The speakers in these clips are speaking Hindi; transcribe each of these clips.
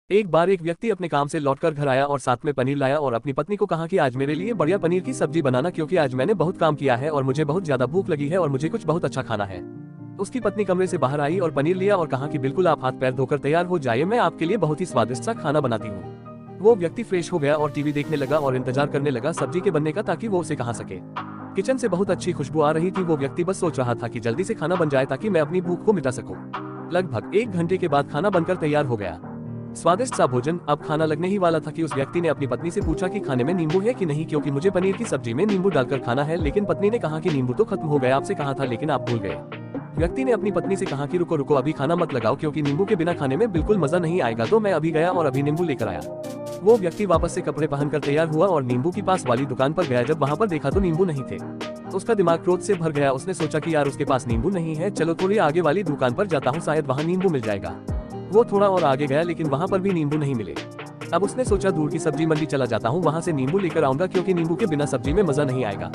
एक बार एक व्यक्ति अपने काम से लौटकर घर आया और साथ में पनीर लाया और अपनी पत्नी को कहा कि आज मेरे लिए बढ़िया पनीर की सब्जी बनाना, क्योंकि आज मैंने बहुत काम किया है और मुझे बहुत ज्यादा भूख लगी है और मुझे कुछ बहुत अच्छा खाना है। उसकी पत्नी कमरे से बाहर आई और पनीर लिया और कहा कि बिल्कुल आप हाथ पैर धोकर तैयार हो जाइए, मैं आपके लिए बहुत ही स्वादिष्ट सा खाना बनाती हूँ। वो व्यक्ति फ्रेश हो गया और टीवी देखने लगा और इंतजार करने लगा सब्जी के बनने का, ताकि वो उसे कहा सके। किचन से बहुत अच्छी खुशबू आ रही थी। वो व्यक्ति बस सोच रहा था कि जल्दी से खाना बन जाए ताकि मैं अपनी भूख को मिटा सकूं। लगभग 1 घंटे के बाद खाना बनकर तैयार हो गया। स्वादिष्ट सा भोजन। अब खाना लगने ही वाला था कि उस व्यक्ति ने अपनी पत्नी से पूछा कि खाने में नींबू है कि नहीं, क्योंकि मुझे पनीर की सब्जी में नींबू डालकर खाना है। लेकिन पत्नी ने कहा कि नींबू तो खत्म हो गया, आपसे कहा था लेकिन आप भूल गए। व्यक्ति ने अपनी पत्नी से कहा कि रुको रुको, अभी खाना मत लगाओ, क्योंकि नींबू के बिना खाने में बिल्कुल मजा नहीं आएगा। तो मैं अभी गया और अभी नींबू लेकर आया। वो व्यक्ति वापस से कपड़े पहनकर तैयार हुआ और नींबू की पास वाली दुकान पर गया। जब वहाँ पर देखा तो नींबू नहीं थे। उसका दिमाग क्रोध से भर गया। उसने सोचा कि यार उसके पास नींबू नहीं है, चलो थोड़ी आगे वाली दुकान पर जाता हूँ, शायद वहाँ नींबू मिल जाएगा। वो थोड़ा और आगे गया लेकिन वहाँ पर भी नींबू नहीं मिले। अब उसने सोचा दूर की सब्जी मंडी चला जाता हूँ, वहाँ से नींबू लेकर आऊंगा, क्योंकि नींबू के बिना सब्जी में मजा नहीं आएगा।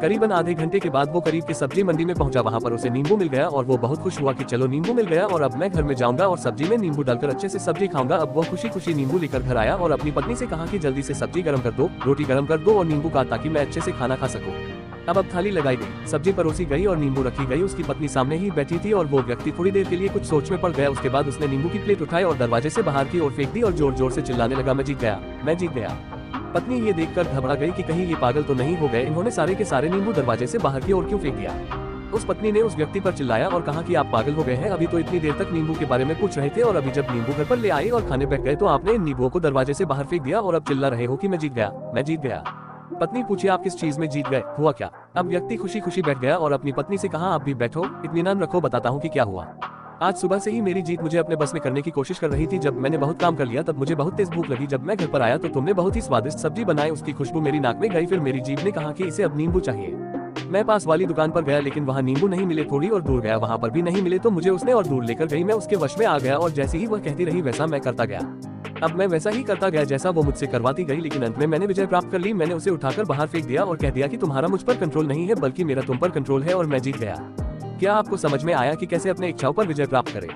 करीबन आधे घंटे के बाद वो करीब की सब्जी मंडी में पहुंचा। वहाँ पर उसे नींबू मिल गया और वो बहुत खुश हुआ कि चलो नींबू मिल गया और अब मैं घर में जाऊंगा और सब्जी में नींबू डालकर अच्छे से सब्जी खाऊंगा। अब वो खुशी खुशी नींबू लेकर घर आया और अपनी पत्नी से कहा कि जल्दी से सब्जी गर्म कर दो, रोटी गर्म कर दो और नींबू का, ताकि मैं अच्छे से खाना खा सकूं। अब थाली लगाई गई, सब्जी परोसी गई और नींबू रखी गई। उसकी पत्नी सामने ही बैठी थी और वो व्यक्ति थोड़ी देर के लिए कुछ सोच में पड़ गया। उसके बाद उसने नींबू की प्लेट उठाई और दरवाजे से बाहर की ओर फेंक दी और जोर जोर से चिल्लाने लगा, मैं जीत गया, मैं जीत गया। पत्नी ये देखकर घबरा गई कि कहीं ये पागल तो नहीं हो गए, इन्होंने सारे के सारे नींबू दरवाजे से बाहर की ओर क्यों फेंक दिया। उस पत्नी ने उस व्यक्ति पर चिल्लाया और कहा कि आप पागल हो गए हैं, अभी तो इतनी देर तक नींबू के बारे में पूछ रहे थे और अभी जब नींबू घर पर ले आए और खाने बैठ गए तो आपने इन नींबुओं को दरवाजे से बाहर फेंक दिया और अब चिल्ला रहे हो कि मैं जीत गया, मैं जीत गया। पत्नी पूछी, आप किस चीज में जीत गए, हुआ क्या। अब व्यक्ति खुशी खुशी बैठ गया और अपनी पत्नी से कहा, आप भी बैठो, इत्मीनान रखो, बताता हूँ कि क्या हुआ। आज सुबह से ही मेरी जीत मुझे अपने बस में करने की कोशिश कर रही थी। जब मैंने बहुत काम कर लिया तब मुझे बहुत तेज भूख लगी। जब मैं घर पर आया तो तुमने बहुत ही स्वादिष्ट सब्जी बनाई, उसकी खुशबू मेरी नाक में गई। फिर मेरी जीभ ने कहा कि इसे अब नींबू चाहिए। मैं पास वाली दुकान पर गया लेकिन वहाँ नींबू नहीं मिले। थोड़ी और दूर गया, वहाँ पर भी नहीं मिले, तो मुझे उसने और दूर लेकर गई। मैं उसके वश में आ गया और जैसे ही वह कहती रही वैसा मैं करता गया। अब मैं वैसा ही करता गया जैसा वो मुझसे करवाती गई, लेकिन अंत में मैंने विजय प्राप्त कर ली। मैंने उसे उठाकर बाहर फेंक दिया और कह दिया कि तुम्हारा मुझ पर कंट्रोल नहीं है, बल्कि मेरा तुम पर कंट्रोल है और मैं जीत गया। क्या आपको समझ में आया कि कैसे अपने इच्छाओं पर विजय प्राप्त करें।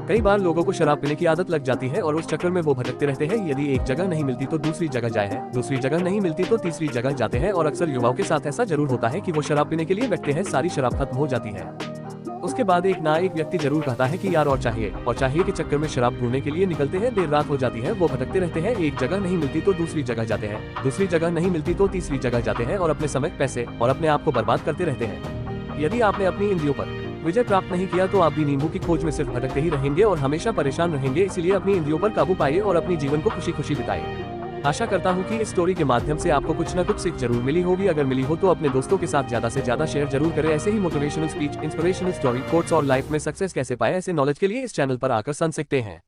कई बार लोगों को शराब पीने की आदत लग जाती है और उस चक्कर में वो भटकते रहते हैं। यदि एक जगह नहीं मिलती तो दूसरी जगह जाए है, दूसरी जगह नहीं मिलती तो तीसरी जगह जाते हैं। और अक्सर युवाओं के साथ ऐसा जरूर होता है कि वो शराब पीने के लिए बैठते हैं, सारी शराब खत्म हो जाती है। उसके बाद एक व्यक्ति जरूर कहता है कि यार और चाहिए के चक्कर में शराब ढूंढने के लिए निकलते हैं। देर रात हो जाती है, वो भटकते रहते हैं। एक जगह नहीं मिलती तो दूसरी जगह जाते हैं, दूसरी जगह नहीं मिलती तो तीसरी जगह जाते हैं और अपने समय, पैसे और अपने आप को बर्बाद करते रहते हैं। यदि आपने अपनी इंद्रियों पर विजय प्राप्त नहीं किया तो आप भी नींबू की खोज में सिर्फ भटकते ही रहेंगे और हमेशा परेशान रहेंगे। इसलिए अपनी इंद्रियों पर काबू पाइए और अपनी जीवन को खुशी खुशी बिताइए। आशा करता हूँ कि इस स्टोरी के माध्यम से आपको कुछ न कुछ सीख जरूर मिली होगी। अगर मिली हो तो अपने दोस्तों के साथ ज्यादा से ज्यादा शेयर जरूर करें। ऐसे ही motivational speech, inspirational story, quotes और लाइफ में सक्सेस कैसे पाए, ऐसे नॉलेज के लिए इस चैनल पर आकर सुन सकते हैं।